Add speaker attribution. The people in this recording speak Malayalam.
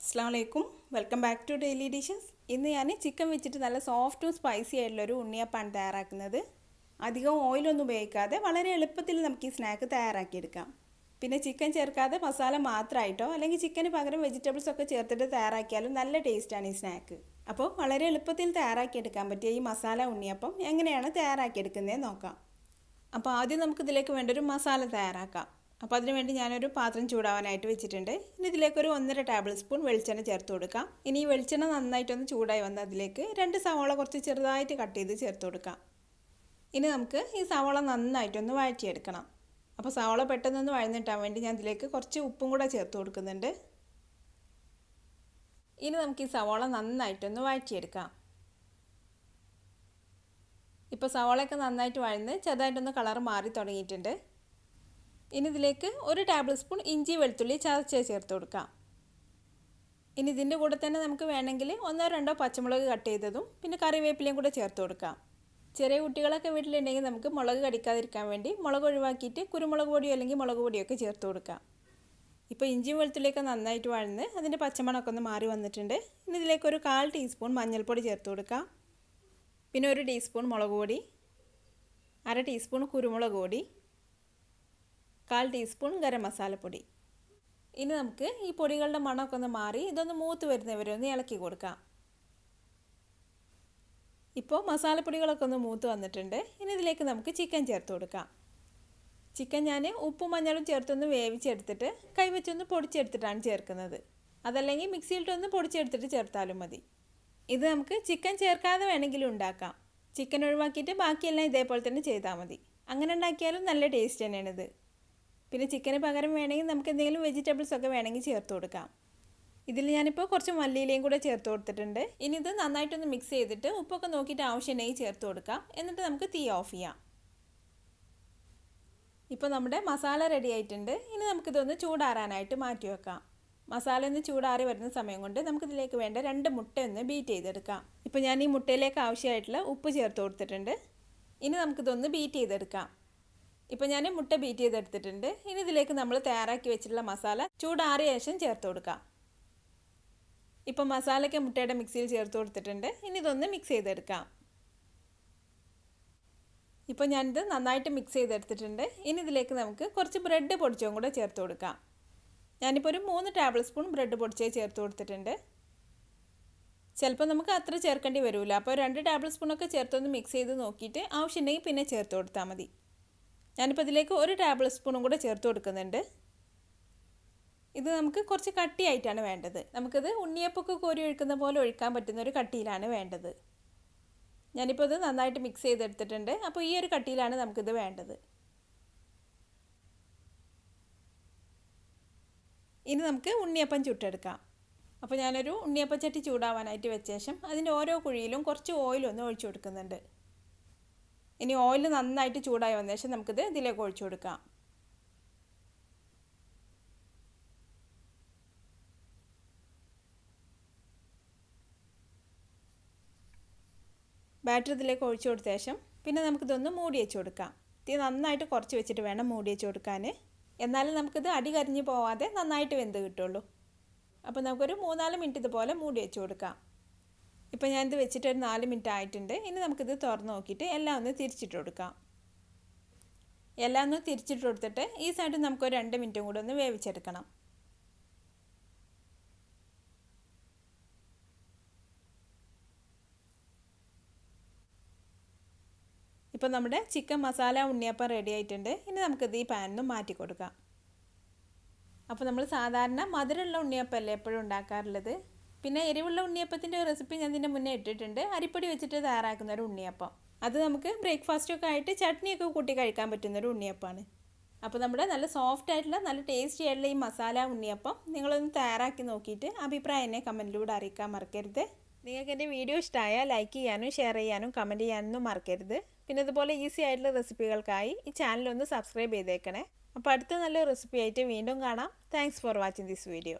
Speaker 1: അസ്സലാമലൈക്കും welcome back to Daily Dishes. ഇന്ന് ഞാൻ ചിക്കൻ വെച്ചിട്ട് നല്ല സോഫ്റ്റും സ്പൈസി ആയിട്ടുള്ളൊരു ഉണ്ണിയപ്പമാണ് തയ്യാറാക്കുന്നത്. അധികം ഓയിലൊന്നും ഉപയോഗിക്കാതെ വളരെ എളുപ്പത്തിൽ നമുക്ക് ഈ സ്നാക്ക് തയ്യാറാക്കിയെടുക്കാം. പിന്നെ ചിക്കൻ ചേർക്കാതെ മസാല മാത്രമായിട്ടോ അല്ലെങ്കിൽ ചിക്കന് പകരം വെജിറ്റബിൾസ് ഒക്കെ ചേർത്തിട്ട് തയ്യാറാക്കിയാലും നല്ല ടേസ്റ്റാണ് ഈ സ്നാക്ക്. അപ്പോൾ വളരെ എളുപ്പത്തിൽ തയ്യാറാക്കിയെടുക്കാൻ പറ്റിയ ഈ മസാല ഉണ്ണിയപ്പം എങ്ങനെയാണ് തയ്യാറാക്കിയെടുക്കുന്നതെന്ന് നോക്കാം. അപ്പോൾ ആദ്യം നമുക്കിതിലേക്ക് വേണ്ടൊരു മസാല തയ്യാറാക്കാം. അപ്പോൾ അതിന് വേണ്ടി ഞാനൊരു പാത്രം ചൂടാവാനായിട്ട് വെച്ചിട്ടുണ്ട്. ഇനി ഇതിലേക്കൊരു 1.5 ടേബിൾ സ്പൂൺ വെളിച്ചെണ്ണ ചേർത്ത് കൊടുക്കാം. ഇനി ഈ വെളിച്ചെണ്ണ നന്നായിട്ടൊന്ന് ചൂടായി വന്ന് അതിലേക്ക് 2 സവാള കുറച്ച് ചെറുതായിട്ട് കട്ട് ചെയ്ത് ചേർത്ത് കൊടുക്കാം. ഇനി നമുക്ക് ഈ സവാള നന്നായിട്ടൊന്ന് വഴറ്റിയെടുക്കണം. അപ്പോൾ സവാള പെട്ടെന്നൊന്ന് വഴന്നിട്ടാൻ വേണ്ടി ഞാൻ ഇതിലേക്ക് കുറച്ച് ഉപ്പും കൂടെ ചേർത്ത് കൊടുക്കുന്നുണ്ട്. ഇനി നമുക്ക് ഈ സവാള നന്നായിട്ടൊന്ന് വഴറ്റിയെടുക്കാം. ഇപ്പോൾ സവാളയൊക്കെ നന്നായിട്ട് വഴന്ന് ചെറുതായിട്ടൊന്ന് കളർ മാറി തുടങ്ങിയിട്ടുണ്ട്. ഇനി ഇതിലേക്ക് 1 ടേബിൾ സ്പൂൺ ഇഞ്ചി വെളുത്തുള്ളി ചതച്ച് ചേർത്ത് കൊടുക്കാം. ഇനി ഇതിൻ്റെ കൂടെ തന്നെ നമുക്ക് വേണമെങ്കിൽ 1-2 പച്ചമുളക് കട്ട് ചെയ്തതും പിന്നെ കറിവേപ്പിലയും കൂടെ ചേർത്ത് കൊടുക്കാം. ചെറിയ കുട്ടികളൊക്കെ വീട്ടിലുണ്ടെങ്കിൽ നമുക്ക് മുളക് കടിക്കാതിരിക്കാൻ വേണ്ടി മുളക് ഒഴിവാക്കിയിട്ട് കുരുമുളക് പൊടിയോ അല്ലെങ്കിൽ മുളക് പൊടിയൊക്കെ ചേർത്ത് കൊടുക്കാം. ഇപ്പോൾ ഇഞ്ചിയും വെളുത്തുള്ളിയൊക്കെ നന്നായിട്ട് വഴന്ന് അതിൻ്റെ പച്ചമണമൊക്കെ ഒന്ന് മാറി വന്നിട്ടുണ്ട്. ഇനി ഇതിലേക്ക് ഒരു 1/4 ടീസ്പൂൺ മഞ്ഞൾപ്പൊടി ചേർത്ത് കൊടുക്കാം. പിന്നെ 1 ടീസ്പൂൺ മുളക് പൊടി, 1/2 ടീസ്പൂൺ കുരുമുളക് പൊടി, 1/4 ടീസ്പൂൺ ഗരം മസാലപ്പൊടി. ഇനി നമുക്ക് ഈ പൊടികളുടെ മണമൊക്കെ ഒന്ന് മാറി ഇതൊന്ന് മൂത്ത് വരുന്നവരെ ഒന്ന് ഇളക്കി കൊടുക്കാം. ഇപ്പോൾ മസാലപ്പൊടികളൊക്കെ ഒന്ന് മൂത്ത് വന്നിട്ടുണ്ട്. ഇനി ഇതിലേക്ക് നമുക്ക് ചിക്കൻ ചേർത്ത് കൊടുക്കാം. ചിക്കൻ ഞാൻ ഉപ്പും മഞ്ഞളും ചേർത്തൊന്ന് വേവിച്ചെടുത്തിട്ട് കൈവച്ചൊന്ന് പൊടിച്ചെടുത്തിട്ടാണ് ചേർക്കുന്നത്. അതല്ലെങ്കിൽ മിക്സിയിലിട്ടൊന്ന് പൊടിച്ചെടുത്തിട്ട് ചേർത്താലും മതി. ഇത് നമുക്ക് ചിക്കൻ ചേർക്കാതെ വേണമെങ്കിലും ഉണ്ടാക്കാം. ചിക്കൻ ഒഴിവാക്കിയിട്ട് ബാക്കിയെല്ലാം ഇതേപോലെ തന്നെ ചെയ്താൽ മതി. അങ്ങനെ ഉണ്ടാക്കിയാലും നല്ല ടേസ്റ്റ് തന്നെയാണിത്. പിന്നെ ചിക്കന് പകരം വേണമെങ്കിൽ നമുക്ക് എന്തെങ്കിലും വെജിറ്റബിൾസ് ഒക്കെ വേണമെങ്കിൽ ചേർത്ത് കൊടുക്കാം. ഇതിൽ ഞാനിപ്പോൾ കുറച്ച് മല്ലിയിലയും കൂടെ ചേർത്ത് കൊടുത്തിട്ടുണ്ട്. ഇനി ഇത് നന്നായിട്ടൊന്ന് മിക്സ് ചെയ്തിട്ട് ഉപ്പൊക്കെ നോക്കിയിട്ട് ആവശ്യമുണ്ടെങ്കിൽ ചേർത്ത് കൊടുക്കാം. എന്നിട്ട് നമുക്ക് തീ ഓഫ് ചെയ്യാം. ഇപ്പോൾ നമ്മുടെ മസാല റെഡി ആയിട്ടുണ്ട്. ഇനി നമുക്കിതൊന്ന് ചൂടാറാനായിട്ട് മാറ്റി വെക്കാം. മസാല ഒന്ന് ചൂടാറി വരുന്ന സമയം കൊണ്ട് നമുക്കിതിലേക്ക് വേണ്ട 2 മുട്ട ഒന്ന് ബീറ്റ് ചെയ്തെടുക്കാം. ഇപ്പോൾ ഞാൻ ഈ മുട്ടയിലേക്ക് ആവശ്യമായിട്ടുള്ള ഉപ്പ് ചേർത്ത് കൊടുത്തിട്ടുണ്ട്. ഇനി നമുക്കിതൊന്ന് ബീറ്റ് ചെയ്തെടുക്കാം. ഇപ്പോൾ ഞാൻ മുട്ട ബീറ്റ് ചെയ്തെടുത്തിട്ടുണ്ട്. ഇനി ഇതിലേക്ക് നമ്മൾ തയ്യാറാക്കി വെച്ചിട്ടുള്ള മസാല ചൂടാറിയ ശേഷം ചേർത്ത് കൊടുക്കാം. ഇപ്പോൾ മസാലയ്ക്ക് മുട്ടയുടെ മിക്സിയിൽ ചേർത്ത് കൊടുത്തിട്ടുണ്ട്. ഇനി ഇതൊന്ന് മിക്സ് ചെയ്തെടുക്കാം. ഇപ്പോൾ ഞാനിത് നന്നായിട്ട് മിക്സ് ചെയ്തെടുത്തിട്ടുണ്ട്. ഇനി ഇതിലേക്ക് നമുക്ക് കുറച്ച് ബ്രെഡ് പൊടിച്ചതും കൂടെ ചേർത്ത് കൊടുക്കാം. ഞാനിപ്പോൾ ഒരു 3 ടേബിൾ സ്പൂൺ ബ്രെഡ് പൊടിച്ചത് ചേർത്ത് കൊടുത്തിട്ടുണ്ട്. ചിലപ്പോൾ നമുക്ക് അത്ര ചേർക്കേണ്ടി വരില്ല. അപ്പോൾ 2 ടേബിൾ സ്പൂണൊക്കെ ചേർത്തൊന്ന് മിക്സ് ചെയ്ത് നോക്കിയിട്ട് ആവശ്യമുണ്ടെങ്കിൽ പിന്നെ ചേർത്ത് കൊടുത്താൽ മതി. ഞാനിപ്പോൾ ഇതിലേക്ക് 1 ടേബിൾ സ്പൂണും കൂടെ ചേർത്ത് കൊടുക്കുന്നുണ്ട്. ഇത് നമുക്ക് കുറച്ച് കട്ടിയായിട്ടാണ് വേണ്ടത്. നമുക്കിത് ഉണ്ണിയപ്പൊക്കെ കോരി ഒഴിക്കുന്ന പോലെ ഒഴിക്കാൻ പറ്റുന്ന ഒരു കട്ടിയിലാണ് വേണ്ടത്. ഞാനിപ്പോൾ ഇത് നന്നായിട്ട് മിക്സ് ചെയ്തെടുത്തിട്ടുണ്ട്. അപ്പോൾ ഈ ഒരു കട്ടിയിലാണ് നമുക്കിത് വേണ്ടത്. ഇനി നമുക്ക് ഉണ്ണിയപ്പം ചുട്ടെടുക്കാം. അപ്പോൾ ഞാനൊരു ഉണ്ണിയപ്പച്ചട്ടി ചൂടാവാനായിട്ട് വെച്ച ശേഷം അതിൻ്റെ ഓരോ കുഴിയിലും കുറച്ച് ഓയിലൊന്ന് ഒഴിച്ചു കൊടുക്കുന്നുണ്ട്. ഇനി ഓയിൽ നന്നായിട്ട് ചൂടായി വന്ന ശേഷം നമുക്കിത് ഇതിലേക്ക് ഒഴിച്ചു കൊടുക്കാം. ബാറ്റർ ഇതിലേക്ക് ഒഴിച്ചു കൊടുത്ത ശേഷം പിന്നെ നമുക്കിതൊന്ന് മൂടി വെച്ച് കൊടുക്കാം. തീ നന്നായിട്ട് കുറച്ച് വെച്ചിട്ട് വേണം മൂടി വെച്ച് കൊടുക്കാൻ. എന്നാലും നമുക്കിത് അടി കരിഞ്ഞ് പോവാതെ നന്നായിട്ട് വെന്ത് കിട്ടുള്ളൂ. അപ്പോൾ നമുക്കൊരു 3-4 മിനിറ്റ് ഇതുപോലെ മൂടി വെച്ച് കൊടുക്കാം. ഇപ്പോൾ ഞാനിത് വെച്ചിട്ട് ഒരു 4 മിനിറ്റ് ആയിട്ടുണ്ട്. ഇനി നമുക്കിത് തുറന്ന് നോക്കിയിട്ട് എല്ലാം ഒന്ന് തിരിച്ചിട്ട് കൊടുക്കാം. എല്ലാം ഒന്ന് തിരിച്ചിട്ട് കൊടുത്തിട്ട് ഈ സൈഡ് നമുക്കൊരു 2 മിനിറ്റും കൂടെ ഒന്ന് വേവിച്ചെടുക്കണം. ഇപ്പോൾ നമ്മുടെ ചിക്കൻ മസാല ഉണ്ണിയപ്പം റെഡി ആയിട്ടുണ്ട്. ഇനി നമുക്കിത് ഈ പാനിൽ നിന്ന് മാറ്റി കൊടുക്കാം. അപ്പോൾ നമ്മൾ സാധാരണ മധുരമുള്ള ഉണ്ണിയപ്പമല്ലേ എപ്പോഴും ഉണ്ടാക്കാറുള്ളത്. പിന്നെ എരിവുള്ള ഉണ്ണിയപ്പത്തിൻ്റെ റെസിപ്പി ഞാൻ ഇതിൻ്റെ മുന്നേ ഇട്ടിട്ടുണ്ട്. അരിപ്പൊടി വെച്ചിട്ട് തയ്യാറാക്കുന്ന ഒരു ഉണ്ണിയപ്പം. അത് നമുക്ക് ബ്രേക്ക്ഫാസ്റ്റൊക്കെ ആയിട്ട് ചട്നിയൊക്കെ കൂട്ടി കഴിക്കാൻ പറ്റുന്നൊരു ഉണ്ണിയപ്പമാണ്. അപ്പോൾ നമ്മുടെ നല്ല സോഫ്റ്റ് ആയിട്ടുള്ള നല്ല ടേസ്റ്റി ആയിട്ടുള്ള ഈ മസാല ഉണ്ണിയപ്പം നിങ്ങളൊന്ന് തയ്യാറാക്കി നോക്കിയിട്ട് അഭിപ്രായം എന്നെ കമൻറ്റിലൂടെ അറിയിക്കാൻ മറക്കരുത്. നിങ്ങൾക്ക് എൻ്റെ വീഡിയോ ഇഷ്ടമായാൽ ലൈക്ക് ചെയ്യാനും ഷെയർ ചെയ്യാനും കമൻറ്റ് ചെയ്യാനൊന്നും മറക്കരുത്. പിന്നെ ഇതുപോലെ ഈസി ആയിട്ടുള്ള റെസിപ്പികൾക്കായി ഈ ചാനലൊന്ന് സബ്സ്ക്രൈബ് ചെയ്തേക്കണേ. അപ്പോൾ അടുത്ത നല്ല റെസിപ്പി ആയിട്ട് വീണ്ടും കാണാം. Thanks for watching this video.